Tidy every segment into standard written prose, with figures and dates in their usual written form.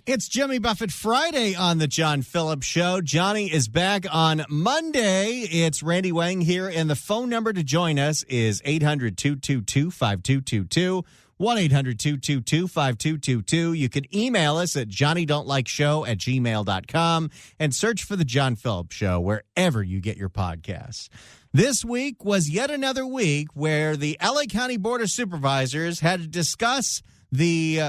It's Jimmy Buffett Friday on the John Phillips Show. Johnny is back on Monday. It's Randy Wang here, and the phone number to join us is 800-222-5222, 1-800-222-5222. You can email us at johnnydon'tlikeshow@gmail.com and search for the John Phillips Show wherever you get your podcasts. This week was yet another week where the LA County Board of Supervisors had to discuss the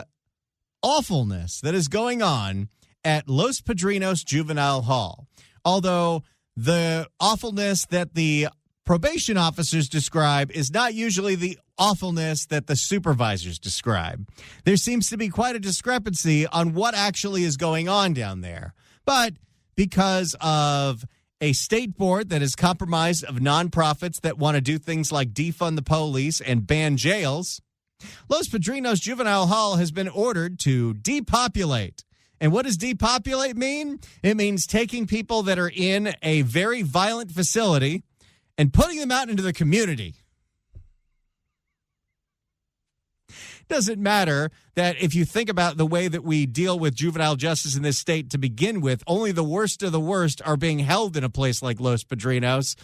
awfulness that is going on at Los Padrinos Juvenile Hall. Although the awfulness that the probation officers describe is not usually the awfulness that the supervisors describe. There seems to be quite a discrepancy on what actually is going on down there. But because of a state board that is compromised of nonprofits that want to do things like defund the police and ban jails, Los Padrinos Juvenile Hall has been ordered to depopulate. And what does depopulate mean? It means taking people that are in a very violent facility and putting them out into the community. Doesn't matter that if you think about the way that we deal with juvenile justice in this state to begin with, only the worst of the worst are being held in a place like Los Padrinos.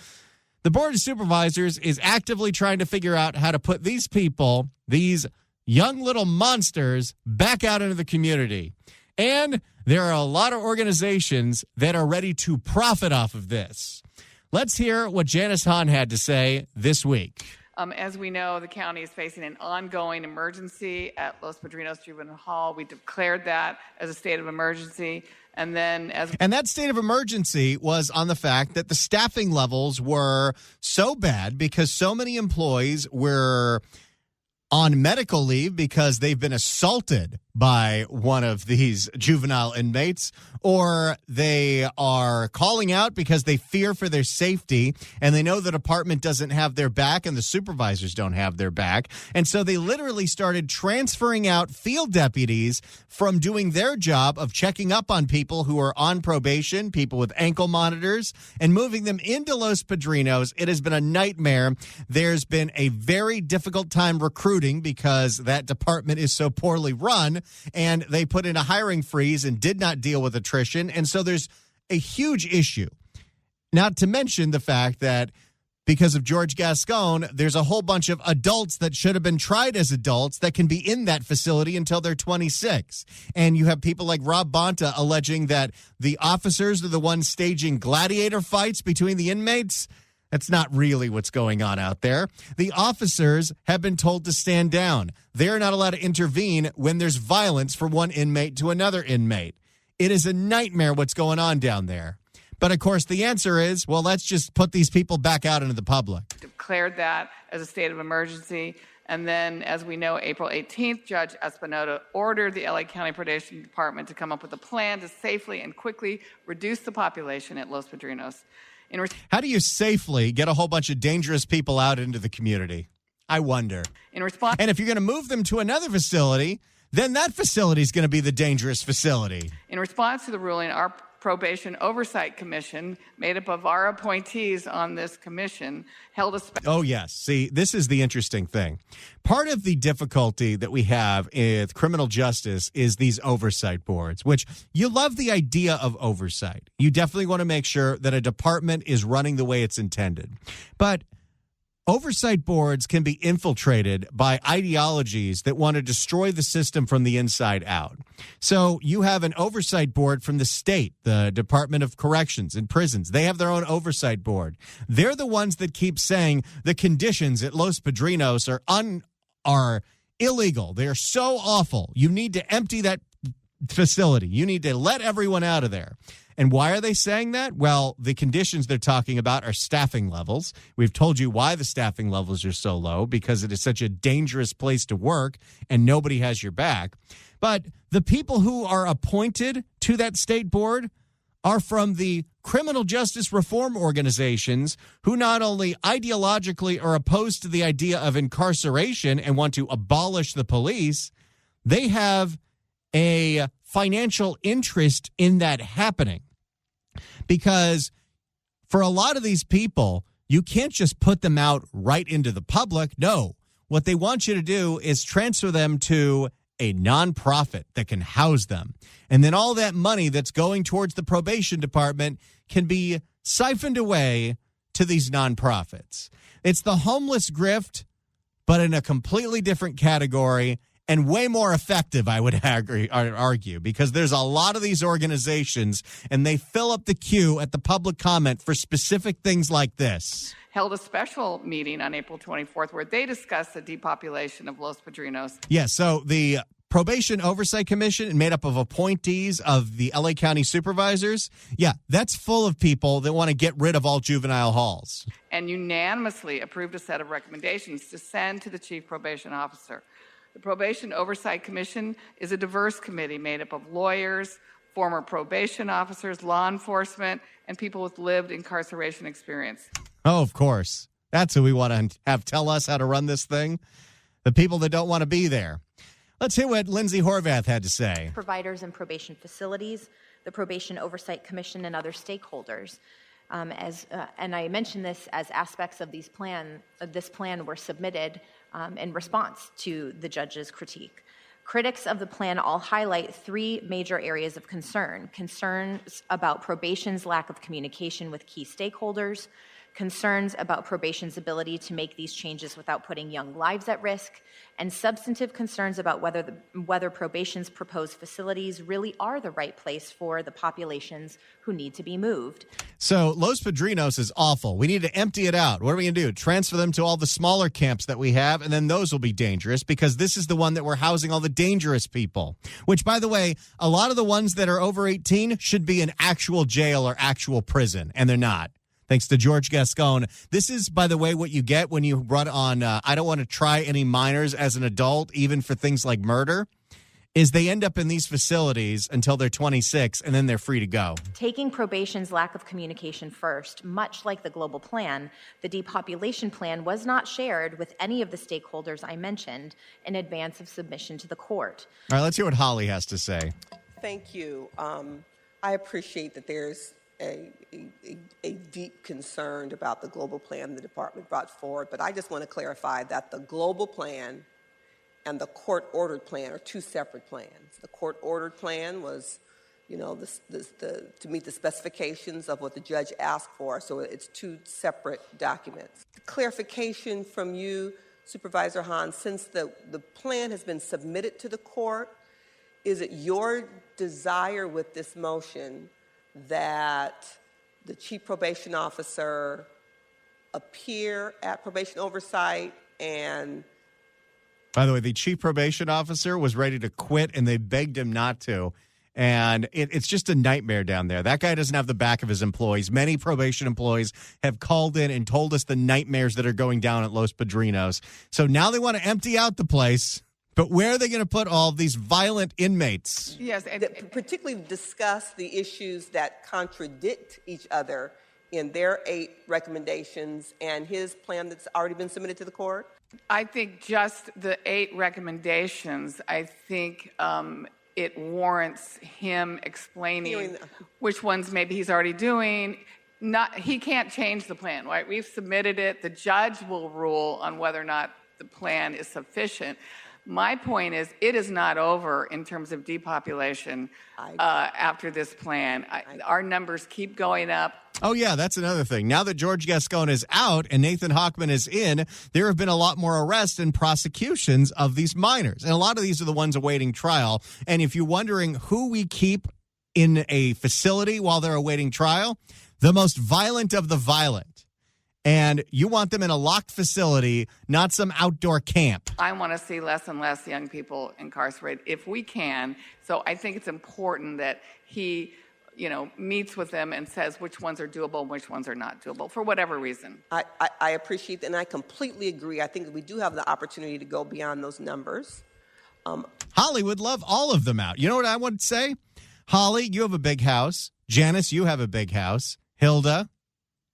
The Board of Supervisors is actively trying to figure out how to put these people, these young little monsters, back out into the community. And there are a lot of organizations that are ready to profit off of this. Let's hear what Janice Hahn had to say this week. As we know, the county is facing an ongoing emergency at Los Padrinos Juvenile Hall. We declared that as a state of emergency. And that state of emergency was on the fact that the staffing levels were so bad because so many employees were on medical leave because they've been assaulted by one of these juvenile inmates, or they are calling out because they fear for their safety and they know the department doesn't have their back and the supervisors don't have their back. And so they literally started transferring out field deputies from doing their job of checking up on people who are on probation, people with ankle monitors, and moving them into Los Padrinos. It has been a nightmare. There's been a very difficult time recruiting because that department is so poorly run. And they put in a hiring freeze and did not deal with attrition. And so there's a huge issue. Not to mention the fact that because of George Gascon, there's a whole bunch of adults that should have been tried as adults that can be in that facility until they're 26. And you have people like Rob Bonta alleging that the officers are the ones staging gladiator fights between the inmates. That's not really what's going on out there. The officers have been told to stand down. They're not allowed to intervene when there's violence from one inmate to another inmate. It is a nightmare what's going on down there. But, of course, the answer is, well, let's just put these people back out into the public. Declared that as a state of emergency. And then, as we know, April 18th, Judge Espinoza ordered the LA County Probation Department to come up with a plan to safely and quickly reduce the population at Los Padrinos. How do you safely get a whole bunch of dangerous people out into the community? I wonder. In response, and if you're going to move them to another facility, then that facility is going to be the dangerous facility. In response to the ruling, our Probation Oversight Commission, made up of our appointees on this commission, held a Oh, yes. See, this is the interesting thing. Part of the difficulty that we have with criminal justice is these oversight boards, which you love the idea of oversight. You definitely want to make sure that a department is running the way it's intended. But oversight boards can be infiltrated by ideologies that want to destroy the system from the inside out. So you have an oversight board from the state, the Department of Corrections and Prisons. They have their own oversight board. They're the ones that keep saying the conditions at Los Padrinos are illegal. They are so awful. You need to empty that facility. You need to let everyone out of there. And why are they saying that? Well, the conditions they're talking about are staffing levels. We've told you why the staffing levels are so low, because it is such a dangerous place to work and nobody has your back. But the people who are appointed to that state board are from the criminal justice reform organizations who not only ideologically are opposed to the idea of incarceration and want to abolish the police, they have a financial interest in that happening. Because for a lot of these people, you can't just put them out right into the public. No, what they want you to do is transfer them to a nonprofit that can house them. And then all that money that's going towards the probation department can be siphoned away to these nonprofits. It's the homeless grift, but in a completely different category and way more effective, I would argue, because there's a lot of these organizations and they fill up the queue at the public comment for specific things like this. Held a special meeting on April 24th where they discussed the depopulation of Los Padrinos. Yeah, so the Probation Oversight Commission, made up of appointees of the LA County supervisors, yeah, that's full of people that want to get rid of all juvenile halls. And unanimously approved a set of recommendations to send to the chief probation officer. The Probation Oversight Commission is a diverse committee made up of lawyers, former probation officers, law enforcement, and people with lived incarceration experience. Oh, of course. That's who we want to have tell us how to run this thing. The people that don't want to be there. Let's hear what Lindsay Horvath had to say. Providers and probation facilities, the Probation Oversight Commission, and other stakeholders. And I mention this as aspects of this plan were submitted in response to the judge's critique. Critics of the plan all highlight three major areas of concern: concerns about probation's lack of communication with key stakeholders, concerns about probation's ability to make these changes without putting young lives at risk, and substantive concerns about whether probation's proposed facilities really are the right place for the populations who need to be moved. So Los Padrinos is awful. We need to empty it out. What are we going to do? Transfer them to all the smaller camps that we have, and then those will be dangerous because this is the one that we're housing all the dangerous people, which, by the way, a lot of the ones that are over 18 should be in actual jail or actual prison, and they're not. Thanks to George Gascon. This is, by the way, what you get when you run on I don't want to try any minors as an adult, even for things like murder, is they end up in these facilities until they're 26, and then they're free to go. Taking probation's lack of communication first, much like the global plan, the depopulation plan was not shared with any of the stakeholders I mentioned in advance of submission to the court. All right, let's hear what Holly has to say. Thank you. I appreciate that there's a deep concern about the global plan the department brought forward, but I just want to clarify that the global plan and the court-ordered plan are two separate plans. The court-ordered plan was, to meet the specifications of what the judge asked for, so it's two separate documents. Clarification from you, Supervisor Hahn, since the plan has been submitted to the court, is it your desire with this motion that the chief probation officer appear at probation oversight? And by the way, the chief probation officer was ready to quit and they begged him not to. And it's just a nightmare down there. That guy doesn't have the back of his employees. Many probation employees have called in and told us the nightmares that are going down at Los Padrinos. So now they want to empty out the place. But where are they going to put all of these violent inmates? Yes, and particularly discuss the issues that contradict each other in their 8 recommendations and his plan that's already been submitted to the court? I think just the 8 recommendations, I think it warrants him explaining which ones maybe he's already doing. He can't change the plan, right? We've submitted it. The judge will rule on whether or not the plan is sufficient. My point is, it is not over in terms of depopulation after this plan. Our numbers keep going up. Oh, yeah, that's another thing. Now that George Gascon is out and Nathan Hochman is in, there have been a lot more arrests and prosecutions of these minors. And a lot of these are the ones awaiting trial. And if you're wondering who we keep in a facility while they're awaiting trial, the most violent of the violent. And you want them in a locked facility, not some outdoor camp. I want to see less and less young people incarcerated if we can. So I think it's important that he, meets with them and says which ones are doable and which ones are not doable for whatever reason. I appreciate that, and I completely agree. I think we do have the opportunity to go beyond those numbers. Holly would love all of them out. You know what I would say? Holly, you have a big house. Janice, you have a big house. Hilda,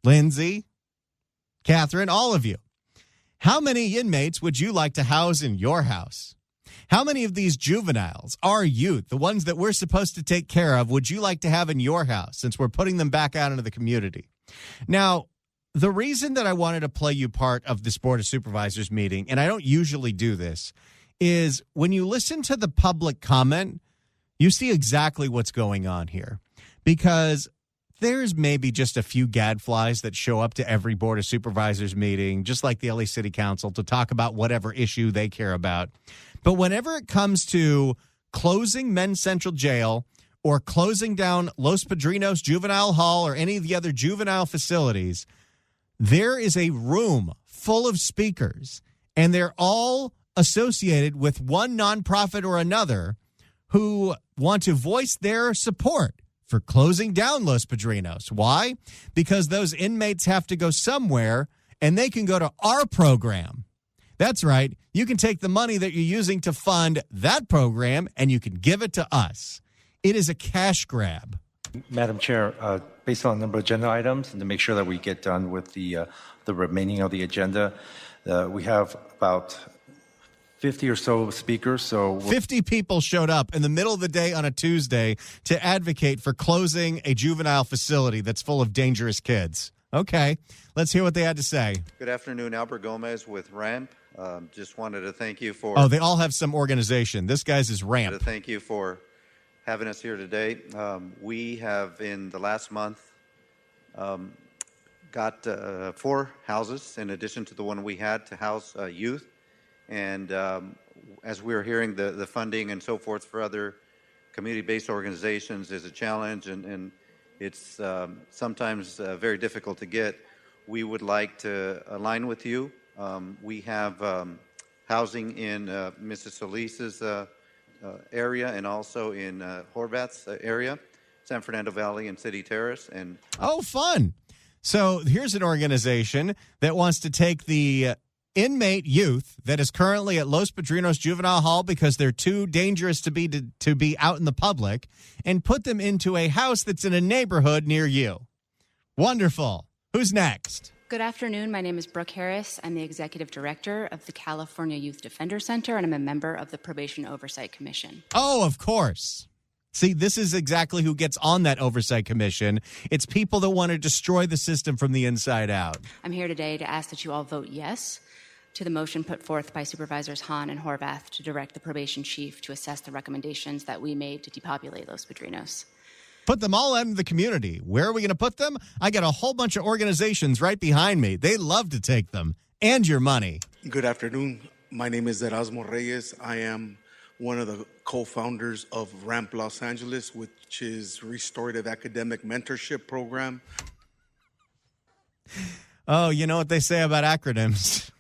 Lindsay, Catherine, all of you. How many inmates would you like to house in your house? How many of these juveniles, our youth, the ones that we're supposed to take care of, would you like to have in your house since we're putting them back out into the community? Now, the reason that I wanted to play you part of this Board of Supervisors meeting, and I don't usually do this, is when you listen to the public comment, you see exactly what's going on here, because there's maybe just a few gadflies that show up to every Board of Supervisors meeting, just like the LA City Council, to talk about whatever issue they care about. But whenever it comes to closing Men's Central Jail or closing down Los Padrinos Juvenile Hall or any of the other juvenile facilities, there is a room full of speakers, and they're all associated with one nonprofit or another who want to voice their support for closing down Los Padrinos. Why? Because those inmates have to go somewhere, and they can go to our program. That's right. You can take the money that you're using to fund that program, and you can give it to us. It is a cash grab. Madam Chair, based on a number of agenda items, and to make sure that we get done with the remaining of the agenda, we have about 50 or so speakers. So 50 people showed up in the middle of the day on a Tuesday to advocate for closing a juvenile facility that's full of dangerous kids. Okay, let's hear what they had to say. Good afternoon, Albert Gomez with RAMP. Just wanted to thank you for... Oh, they all have some organization. This guy's is RAMP. Thank you for having us here today. We have, in the last month, got 4 houses in addition to the one we had to house youth. And as we were hearing, the funding and so forth for other community-based organizations is a challenge, and it's sometimes very difficult to get. We would like to align with you. We have housing in Mrs. Solis's area and also in Horvath's area, San Fernando Valley and City Terrace. And oh, fun. So here's an organization that wants to take the inmate youth that is currently at Los Padrinos Juvenile Hall because they're too dangerous to be out in the public, and put them into a house that's in a neighborhood near you. Wonderful. Who's next? Good afternoon. My name is Brooke Harris. I'm the Executive Director of the California Youth Defender Center, and I'm a member of the Probation Oversight Commission. Oh, of course. See, this is exactly who gets on that oversight commission. It's people that want to destroy the system from the inside out. I'm here today to ask that you all vote yes to the motion put forth by Supervisors Hahn and Horvath to direct the probation chief to assess the recommendations that we made to depopulate Los Padrinos. Put them all out in the community. Where are we going to put them? I got a whole bunch of organizations right behind me. They love to take them. And your money. Good afternoon. My name is Erasmo Reyes. I am one of the co-founders of RAMP Los Angeles, which is Restorative Academic Mentorship Program. Oh, you know what they say about acronyms.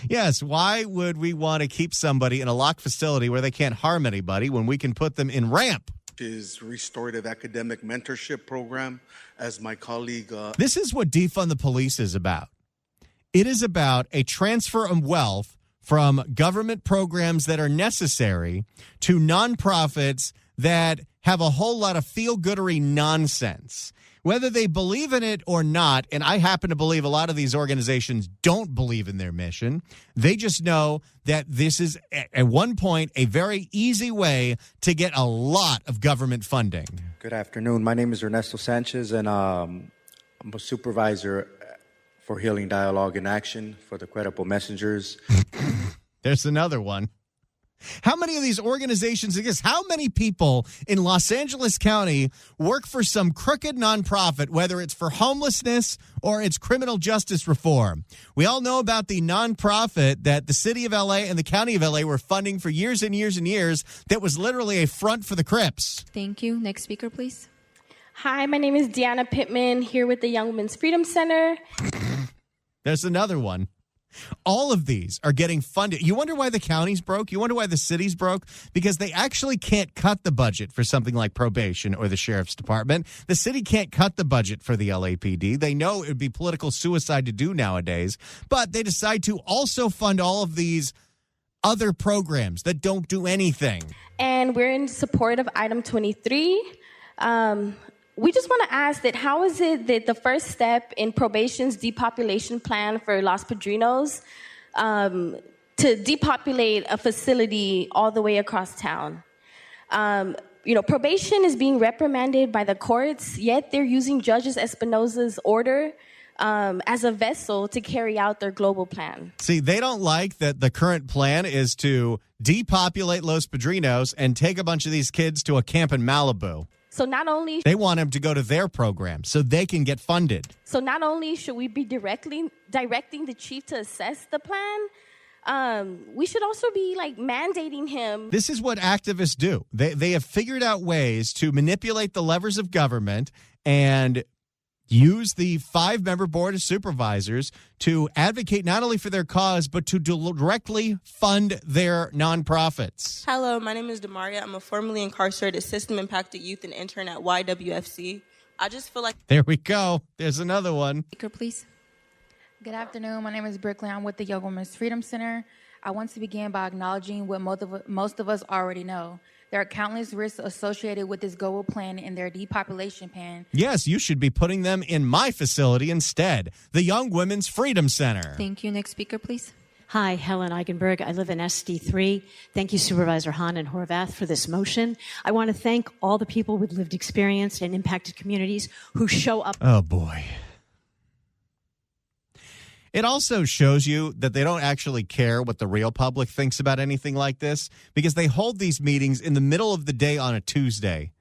Yes, why would we want to keep somebody in a locked facility where they can't harm anybody when we can put them in RAMP? Is Restorative Academic Mentorship Program, as my colleague... This is what Defund the Police is about. It is about a transfer of wealth from government programs that are necessary to nonprofits that have a whole lot of feel-goodery nonsense. Whether they believe in it or not, and I happen to believe a lot of these organizations don't believe in their mission, they just know that this is, at one point, a very easy way to get a lot of government funding. Good afternoon. My name is Ernesto Sanchez, and I'm a supervisor for Healing Dialogue in Action for the Credible Messengers. There's another one. How many of these organizations exist? How many people in Los Angeles County work for some crooked nonprofit, whether it's for homelessness or it's criminal justice reform? We all know about the nonprofit that the city of LA and the county of LA were funding for years and years and years that was literally a front for the Crips. Thank you. Next speaker, please. Hi, my name is Deanna Pittman, here with the Young Women's Freedom Center. There's another one. All of these are getting funded. You wonder why the county's broke? You wonder why the city's broke? Because they actually can't cut the budget for something like probation or the sheriff's department. The city can't cut the budget for the LAPD. They know it would be political suicide to do nowadays, but they decide to also fund all of these other programs that don't do anything. And we're in support of item 23. We just want to ask that how is it that the first step in probation's depopulation plan for Los Padrinos to depopulate a facility all the way across town? Probation is being reprimanded by the courts, yet they're using Judge Espinoza's order as a vessel to carry out their global plan. See, they don't like that the current plan is to depopulate Los Padrinos and take a bunch of these kids to a camp in Malibu. So not only they want them to go to their program so they can get funded. So not only should we be directing the chief to assess the plan, we should also be mandating him. This is what activists do. They have figured out ways to manipulate the levers of government and use the 5-member board of supervisors to advocate not only for their cause, but to directly fund their nonprofits. Hello, my name is Demaria. I'm a formerly incarcerated system-impacted youth and intern at YWFC. I just feel like... There we go. There's another one. Speaker, please. Good afternoon. My name is Brickley. I'm with the Young Women's Freedom Center. I want to begin by acknowledging what most of us already know. There are countless risks associated with this global plan and their depopulation plan. Yes, you should be putting them in my facility instead, the Young Women's Freedom Center. Thank you. Next speaker, please. Hi, Helen Eigenberg. I live in SD3. Thank you, Supervisor Hahn and Horvath, for this motion. I want to thank all the people with lived experience and impacted communities who show up. Oh, boy. It also shows you that they don't actually care what the real public thinks about anything like this, because they hold these meetings in the middle of the day on a Tuesday.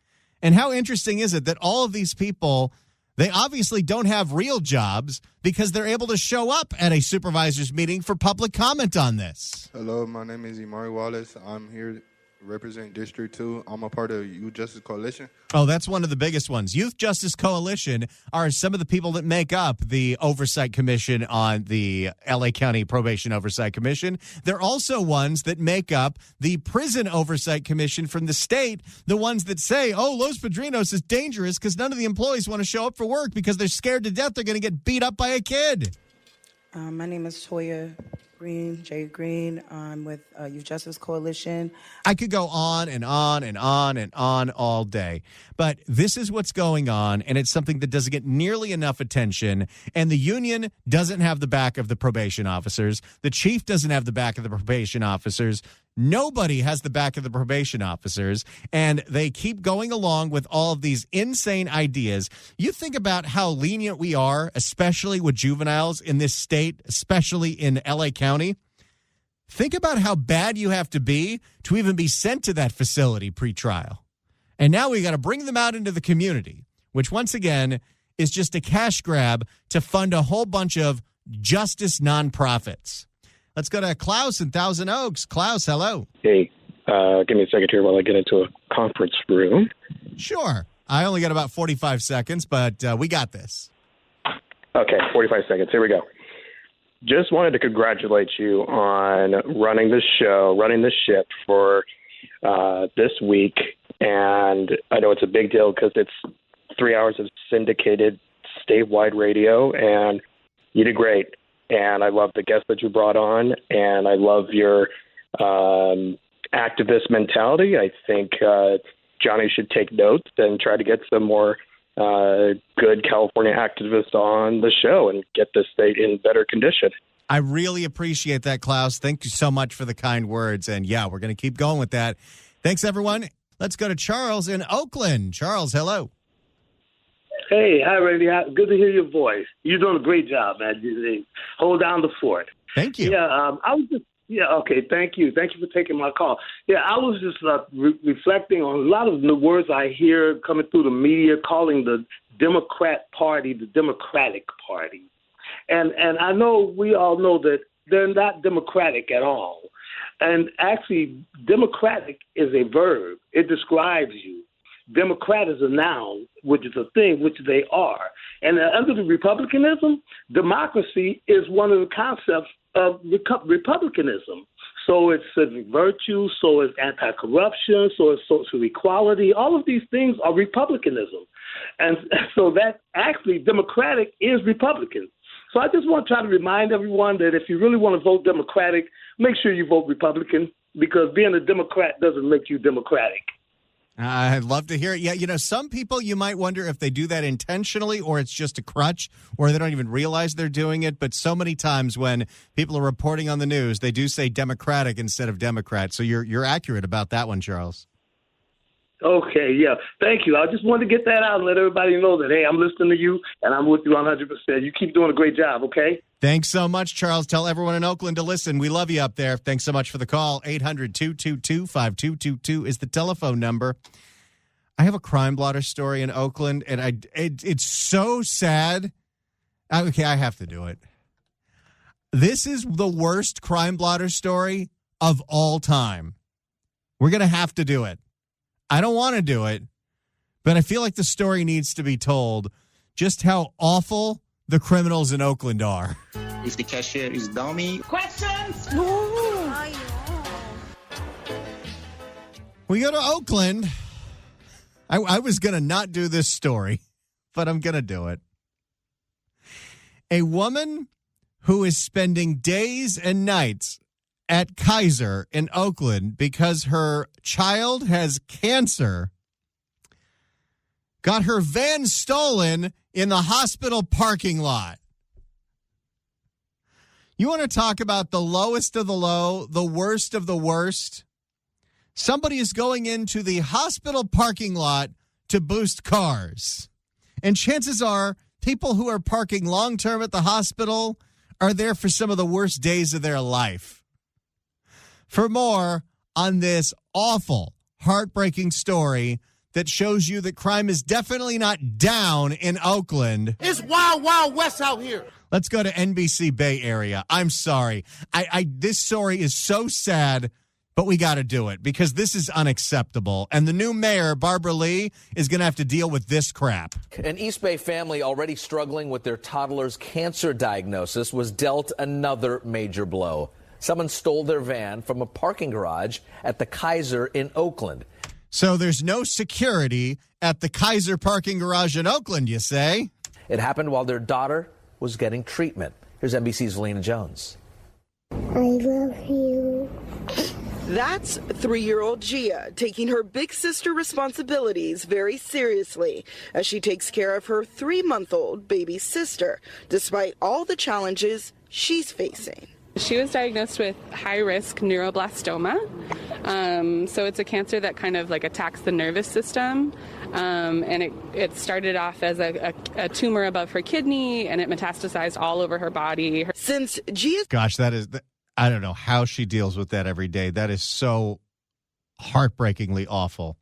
And how interesting is it that all of these people, they obviously don't have real jobs because they're able to show up at a supervisor's meeting for public comment on this. Hello, my name is Imari Wallace. I'm here represent District 2. I'm a part of Youth Justice Coalition. Oh, that's one of the biggest ones. Youth Justice Coalition are some of the people that make up the Oversight Commission on the LA County Probation Oversight Commission. They're also ones that make up the Prison Oversight Commission from the state, the ones that say, oh, Los Padrinos is dangerous because none of the employees want to show up for work because they're scared to death they're going to get beat up by a kid. My name is Toya Green, Jay Green. I'm with Youth Justice Coalition. I could go on and on and on and on all day, but this is what's going on, and it's something that doesn't get nearly enough attention, and the union doesn't have the back of the probation officers. The chief doesn't have the back of the probation officers. Nobody has the back of the probation officers, and they keep going along with all of these insane ideas. You think about how lenient we are, especially with juveniles in this state, especially in LA County. Think about how bad you have to be to even be sent to that facility pre-trial. And now we got to bring them out into the community, which once again is just a cash grab to fund a whole bunch of justice nonprofits. Let's go to Klaus in Thousand Oaks. Klaus, hello. Hey, give me a second here while I get into a conference room. Sure. I only got about 45 seconds, but we got this. Okay, 45 seconds. Here we go. Just wanted to congratulate you on running the show, running the ship for this week. And I know it's a big deal because it's 3 hours of syndicated statewide radio, and you did great. And I love the guests that you brought on, and I love your activist mentality. I think Johnny should take notes and try to get some more good California activists on the show and get the state in better condition. I really appreciate that, Klaus. Thank you so much for the kind words. And yeah, we're going to keep going with that. Thanks, everyone. Let's go to Charles in Oakland. Charles, hello. Hey, hi, Randy. Good to hear your voice. You're doing a great job, man. You hold down the fort. Thank you. Yeah, I was just, okay, thank you. Thank you for taking my call. Yeah, I was just reflecting on a lot of the words I hear coming through the media calling the Democrat Party the Democratic Party. And I know we all know that they're not democratic at all. And actually, democratic is a verb. It describes you. Democrat is a noun, which is a thing, which they are. And under the republicanism, democracy is one of the concepts of republicanism. So it's civic virtue, so it's anti-corruption, so it's social equality. All of these things are republicanism. And so that actually democratic is Republican. So I just want to try to remind everyone that if you really want to vote Democratic, make sure you vote Republican, because being a Democrat doesn't make you democratic. I'd love to hear it. Yeah, some people you might wonder if they do that intentionally or it's just a crutch or they don't even realize they're doing it. But so many times when people are reporting on the news, they do say Democratic instead of Democrat. So you're accurate about that one, Charles. Okay, yeah. Thank you. I just wanted to get that out and let everybody know that, hey, I'm listening to you and I'm with you 100%. You keep doing a great job, okay? Thanks so much, Charles. Tell everyone in Oakland to listen. We love you up there. Thanks so much for the call. 800-222-5222 is the telephone number. I have a crime blotter story in Oakland, and it's so sad. Okay, I have to do it. This is the worst crime blotter story of all time. We're going to have to do it. I don't want to do it, but I feel like the story needs to be told just how awful the criminals in Oakland are. If the cashier is dummy. Questions? We go to Oakland. I was going to not do this story, but I'm going to do it. A woman who is spending days and nights at Kaiser in Oakland because her child has cancer got her van stolen in the hospital parking lot. You want to talk about the lowest of the low, the worst of the worst? Somebody is going into the hospital parking lot to boost cars. And chances are people who are parking long-term at the hospital are there for some of the worst days of their life. For more on this awful, heartbreaking story that shows you that crime is definitely not down in Oakland. It's wild, wild west out here. Let's go to NBC Bay Area. I'm sorry. This story is so sad, but we got to do it because this is unacceptable. And the new mayor, Barbara Lee, is going to have to deal with this crap. An East Bay family already struggling with their toddler's cancer diagnosis was dealt another major blow. Someone stole their van from a parking garage at the Kaiser in Oakland. So there's no security at the Kaiser parking garage in Oakland, you say? It happened while their daughter was getting treatment. Here's NBC's Lena Jones. I love you. That's 3-year-old Gia taking her big sister responsibilities very seriously as she takes care of her 3-month-old baby sister, despite all the challenges she's facing. She was diagnosed with high-risk neuroblastoma. So it's a cancer that kind of like attacks the nervous system. And it started off as a tumor above her kidney, and it metastasized all over her body. Since Gia... Gosh, I don't know how she deals with that every day. That is so heartbreakingly awful.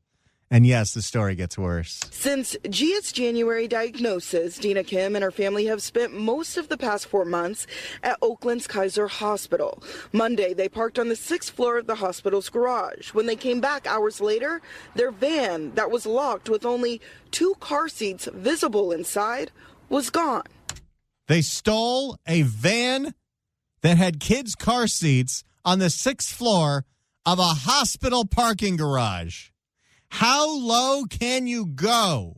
And yes, the story gets worse. Since Gia's January diagnosis, Dina Kim and her family have spent most of the past 4 months at Oakland's Kaiser Hospital. Monday, they parked on the 6th floor of the hospital's garage. When they came back hours later, their van that was locked with only 2 car seats visible inside was gone. They stole a van that had kids' car seats on the 6th floor of a hospital parking garage. How low can you go?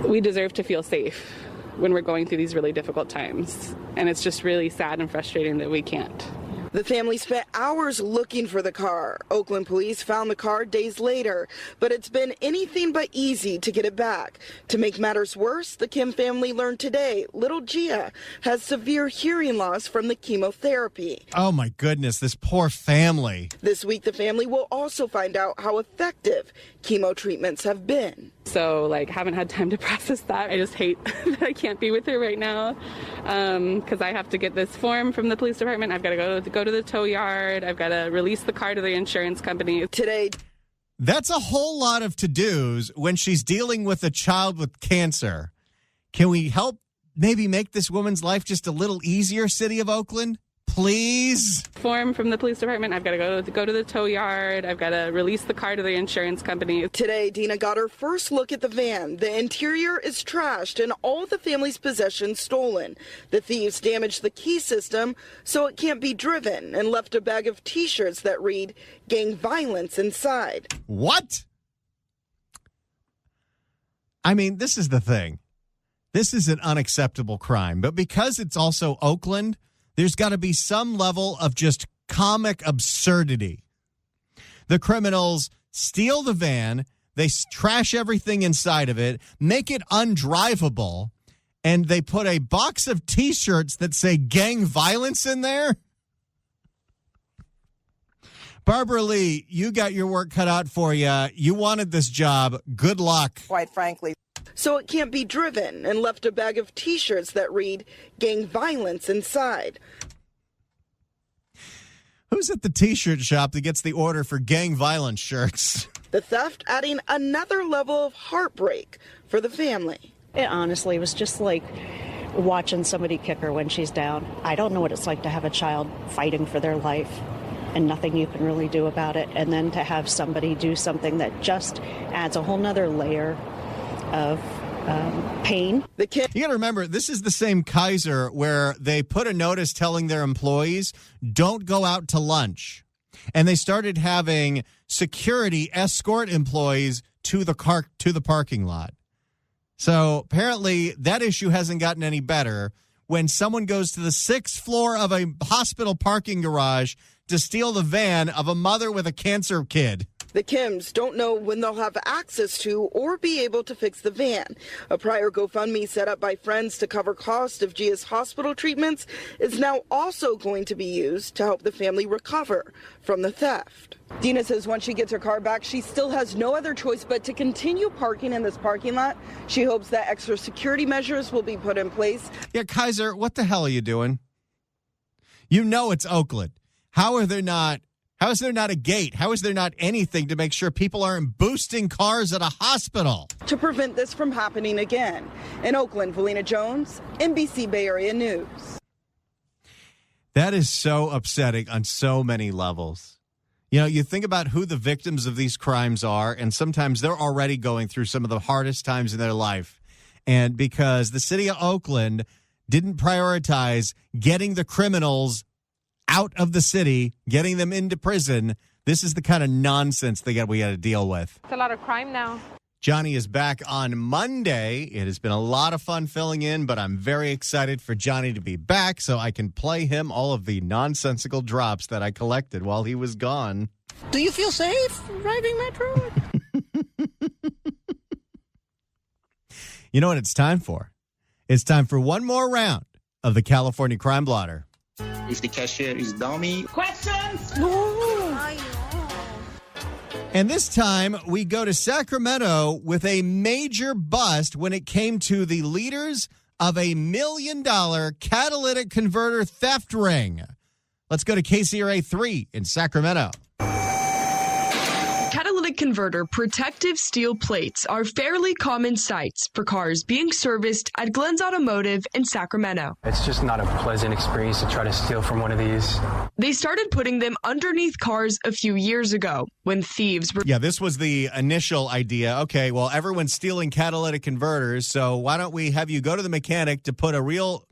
We deserve to feel safe when we're going through these really difficult times. And it's just really sad and frustrating that we can't. The family spent hours looking for the car. Oakland police found the car days later, but it's been anything but easy to get it back. To make matters worse, the Kim family learned today little Gia has severe hearing loss from the chemotherapy. Oh my goodness, this poor family. This week, the family will also find out how effective chemo treatments have been. So, haven't had time to process that. I just hate that I can't be with her right now because I have to get this form from the police department. I've got to go to the tow yard. I've got to release the car to the insurance company. Today. That's a whole lot of to-dos when she's dealing with a child with cancer. Can we help maybe make this woman's life just a little easier, City of Oakland? Please? Form from the police department. I've got to go to the tow yard. I've got to release the car to the insurance company. Today, Dina got her first look at the van. The interior is trashed and all the family's possessions stolen. The thieves damaged the key system so it can't be driven and left a bag of T-shirts that read "Gang Violence" inside. What? I mean, this is the thing. This is an unacceptable crime, but because it's also Oakland, there's got to be some level of just comic absurdity. The criminals steal the van, they trash everything inside of it, make it undrivable, and they put a box of T-shirts that say gang violence in there. Barbara Lee, you got your work cut out for you. You wanted this job. Good luck. Quite frankly. So it can't be driven, and left a bag of T-shirts that read gang violence inside. Who's at the T-shirt shop that gets the order for gang violence shirts? The theft adding another level of heartbreak for the family. It honestly was just like watching somebody kick her when she's down. I don't know what it's like to have a child fighting for their life and nothing you can really do about it. And then to have somebody do something that just adds a whole nother layer of pain. You got to remember, this is the same Kaiser where they put a notice telling their employees, don't go out to lunch. And they started having security escort employees to the parking lot. So apparently that issue hasn't gotten any better when someone goes to the 6th floor of a hospital parking garage to steal the van of a mother with a cancer kid. The Kims don't know when they'll have access to or be able to fix the van. A prior GoFundMe set up by friends to cover cost of Gia's hospital treatments is now also going to be used to help the family recover from the theft. Dina says once she gets her car back, she still has no other choice but to continue parking in this parking lot. She hopes that extra security measures will be put in place. Yeah, Kaiser, what the hell are you doing? You know it's Oakland. How is there not a gate? How is there not anything to make sure people aren't boosting cars at a hospital? To prevent this from happening again. In Oakland, Valina Jones, NBC Bay Area News. That is so upsetting on so many levels. You know, you think about who the victims of these crimes are, and sometimes they're already going through some of the hardest times in their life. And because the city of Oakland didn't prioritize getting the criminals out of the city, getting them into prison, this is the kind of nonsense we got to deal with. It's a lot of crime now. Johnny is back on Monday. It has been a lot of fun filling in, but I'm very excited for Johnny to be back so I can play him all of the nonsensical drops that I collected while he was gone. Do you feel safe driving Metro? You know what it's time for? It's time for one more round of the California Crime Blotter. If the cashier is dummy. Questions? And this time, we go to Sacramento with a major bust when it came to the leaders of a $1 million catalytic converter theft ring. Let's go to KCRA 3 in Sacramento. Catalytic converter protective steel plates are fairly common sights for cars being serviced at Glenn's Automotive in Sacramento. It's just not a pleasant experience to try to steal from one of these. They started putting them underneath cars a few years ago when thieves were... Yeah, this was the initial idea. Okay, well, everyone's stealing catalytic converters, so why don't we have you go to the mechanic to put a real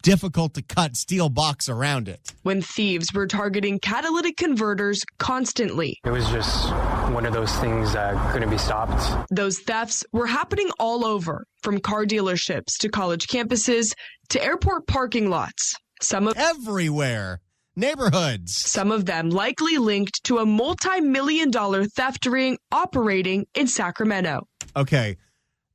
difficult to cut steel box around it. When thieves were targeting catalytic converters constantly. It was just one of those things that couldn't be stopped. Those thefts were happening all over, from car dealerships to college campuses to airport parking lots. Everywhere. Neighborhoods. Some of them likely linked to a multi-million-dollar theft ring operating in Sacramento. Okay.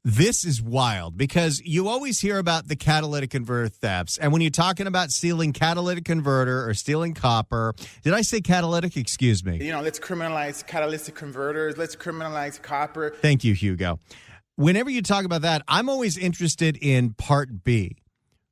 This is wild because you always hear about the catalytic converter thefts. And when you're talking about stealing catalytic converter or stealing copper, did I say catalytic? Excuse me. You know, let's criminalize catalytic converters. Let's criminalize copper. Thank you, Hugo. Whenever you talk about that, I'm always interested in part B.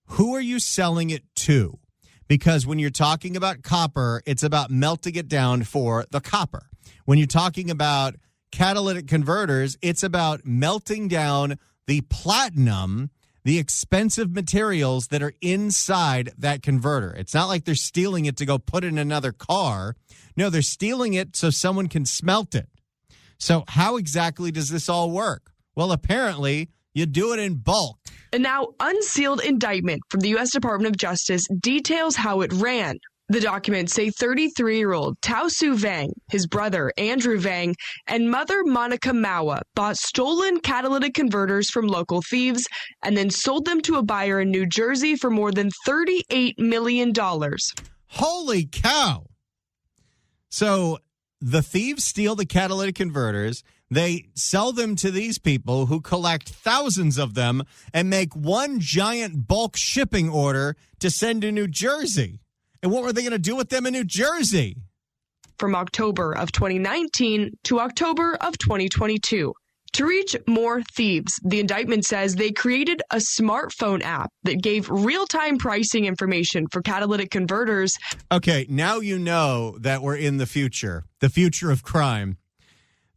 Who are you selling it to? Because when you're talking about copper, it's about melting it down for the copper. When you're talking about catalytic converters, it's about melting down the platinum, the expensive materials that are inside that converter. It's not like they're stealing it to go put it in another car. No, they're stealing it so someone can smelt it. So how exactly does this all work? Well, apparently you do it in bulk. A now unsealed indictment from the U.S. Department of Justice details how it ran. The documents say 33-year-old Tao Su Vang, his brother Andrew Vang, and mother Monica Mawa bought stolen catalytic converters from local thieves and then sold them to a buyer in New Jersey for more than $38 million. Holy cow. So the thieves steal the catalytic converters. They sell them to these people who collect thousands of them and make one giant bulk shipping order to send to New Jersey. And what were they going to do with them in New Jersey? from October of 2019 to October of 2022. To reach more thieves, the indictment says they created a smartphone app that gave real-time pricing information for catalytic converters. Okay, now you know that we're in the future of crime.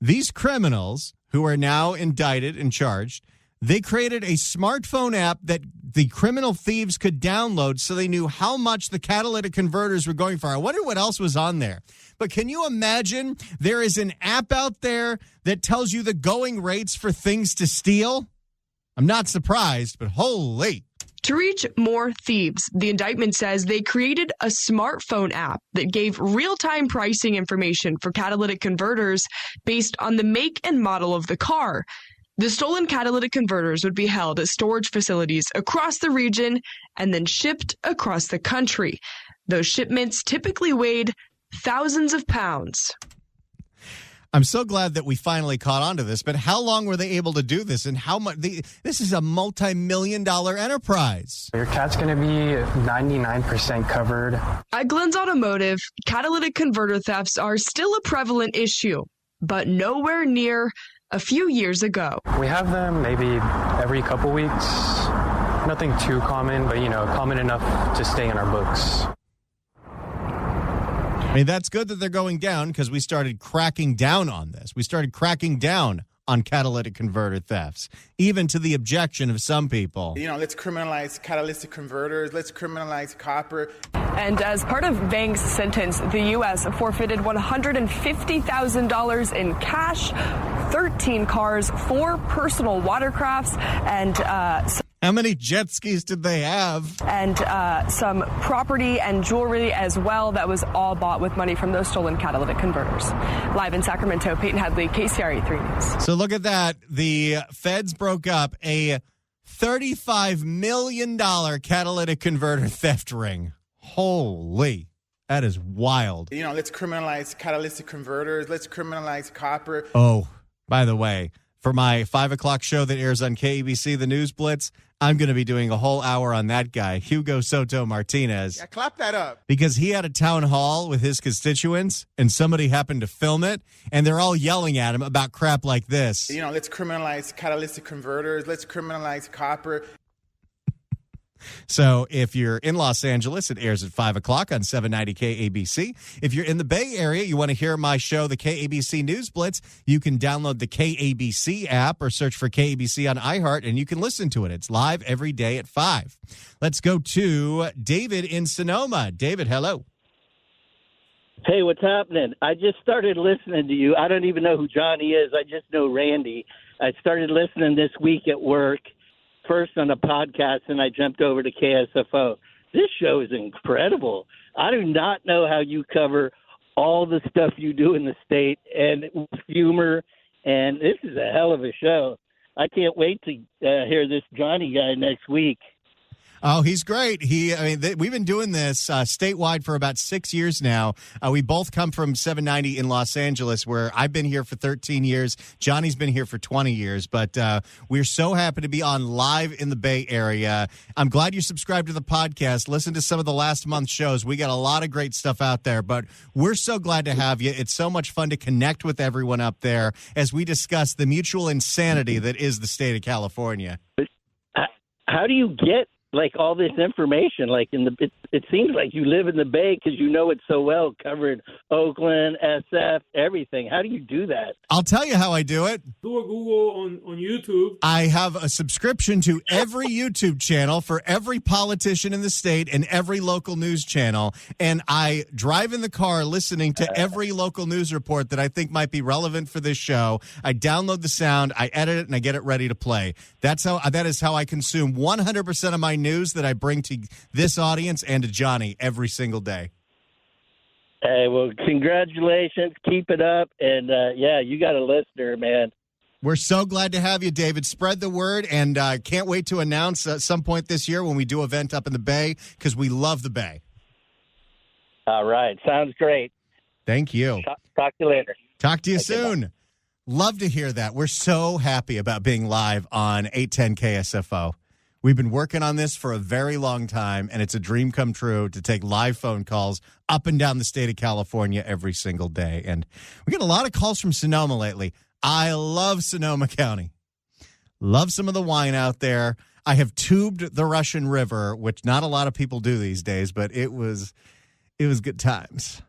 These criminals who are now indicted and charged, they created a smartphone app that the criminal thieves could download so they knew how much the catalytic converters were going for. I wonder what else was on there. But can you imagine there is an app out there that tells you the going rates for things to steal? I'm not surprised, but holy. To reach more thieves, the indictment says they created a smartphone app that gave real-time pricing information for catalytic converters based on the make and model of the car. The stolen catalytic converters would be held at storage facilities across the region and then shipped across the country. Those shipments typically weighed thousands of pounds. I'm so glad that we finally caught on to this, but how long were they able to do this, and how much? This is a multi-million-dollar enterprise. Your cat's going to be 99% covered. At Glenn's Automotive, catalytic converter thefts are still a prevalent issue, but nowhere near a few years ago. We have them maybe every couple weeks. Nothing too common, but, common enough to stay in our books. I mean, that's good that they're going down because we started cracking down on this. We started cracking down on catalytic converter thefts, even to the objection of some people. Let's criminalize catalytic converters. Let's criminalize copper. And as part of Vang's sentence, the U.S. forfeited $150,000 in cash, 13 cars, 4 personal watercrafts, and how many jet skis did they have? And some property and jewelry as well that was all bought with money from those stolen catalytic converters. Live in Sacramento, Peyton Hadley, KCRA 3 News. So look at that. The feds broke up a $35 million catalytic converter theft ring. Holy, that is wild. Let's criminalize catalytic converters. Let's criminalize copper. Oh, by the way, for my 5 o'clock show that airs on KABC, The News Blitz, I'm going to be doing a whole hour on that guy, Hugo Soto Martinez. Yeah, clap that up. Because he had a town hall with his constituents, and somebody happened to film it, and they're all yelling at him about crap like this. Let's criminalize catalytic converters. Let's criminalize copper. So if you're in Los Angeles, it airs at 5 o'clock on 790 KABC. If you're in the Bay Area, you want to hear my show, the KABC News Blitz, you can download the KABC app or search for KABC on iHeart, and you can listen to it. It's live every day at 5. Let's go to David in Sonoma. David, hello. Hey, what's happening? I just started listening to you. I don't even know who Johnny is. I just know Randy. I started listening this week at work. First on a podcast, and I jumped over to KSFO. This show is incredible. I do not know how you cover all the stuff you do in the state and with humor, and this is a hell of a show. I can't wait to hear this Johnny guy next week. Oh, he's great. We've been doing this statewide for about 6 years now. We both come from 790 in Los Angeles, where I've been here for 13 years. Johnny's been here for 20 years. But we're so happy to be on live in the Bay Area. I'm glad you're subscribed to the podcast. Listen to some of the last month's shows. We got a lot of great stuff out there. But we're so glad to have you. It's so much fun to connect with everyone up there as we discuss the mutual insanity that is the state of California. How do you get all this information? It seems like you live in the Bay because you know it so well, covered Oakland, SF, everything. How do you do that? I'll tell you how I do it. Do a Google on YouTube. I have a subscription to every YouTube channel for every politician in the state and every local news channel, and I drive in the car listening to every local news report that I think might be relevant for this show. I download the sound, I edit it, and I get it ready to play. That is how I consume 100% of my news that I bring to this audience and to Johnny every single day. Hey, well, congratulations. Keep it up. And, you got a listener, man. We're so glad to have you, David. Spread the word, and can't wait to announce at some point this year when we do an event up in the Bay, because we love the Bay. All right. Sounds great. Thank you. Talk to you later. Talk to you soon. Bye. Love to hear that. We're so happy about being live on 810 KSFO. We've been working on this for a very long time, and it's a dream come true to take live phone calls up and down the state of California every single day. And we get a lot of calls from Sonoma lately. I love Sonoma County. Love some of the wine out there. I have tubed the Russian River, which not a lot of people do these days, but it was good times.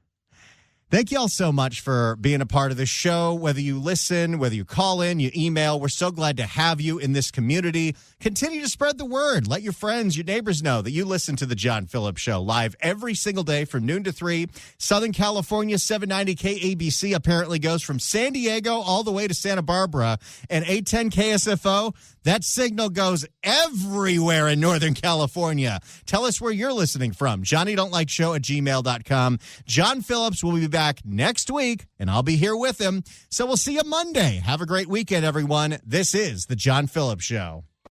Thank you all so much for being a part of this show. Whether you listen, whether you call in, you email, we're so glad to have you in this community. Continue to spread the word. Let your friends, your neighbors know that you listen to the John Phillips Show live every single day from noon to 3. Southern California, 790 KABC apparently goes from San Diego all the way to Santa Barbara. And 810 KSFO, that signal goes everywhere in Northern California. Tell us where you're listening from. JohnnyDon'tLikeShow@gmail.com. John Phillips will be back next week, and I'll be here with him. So we'll see you Monday. Have a great weekend, everyone. This is The John Phillips Show.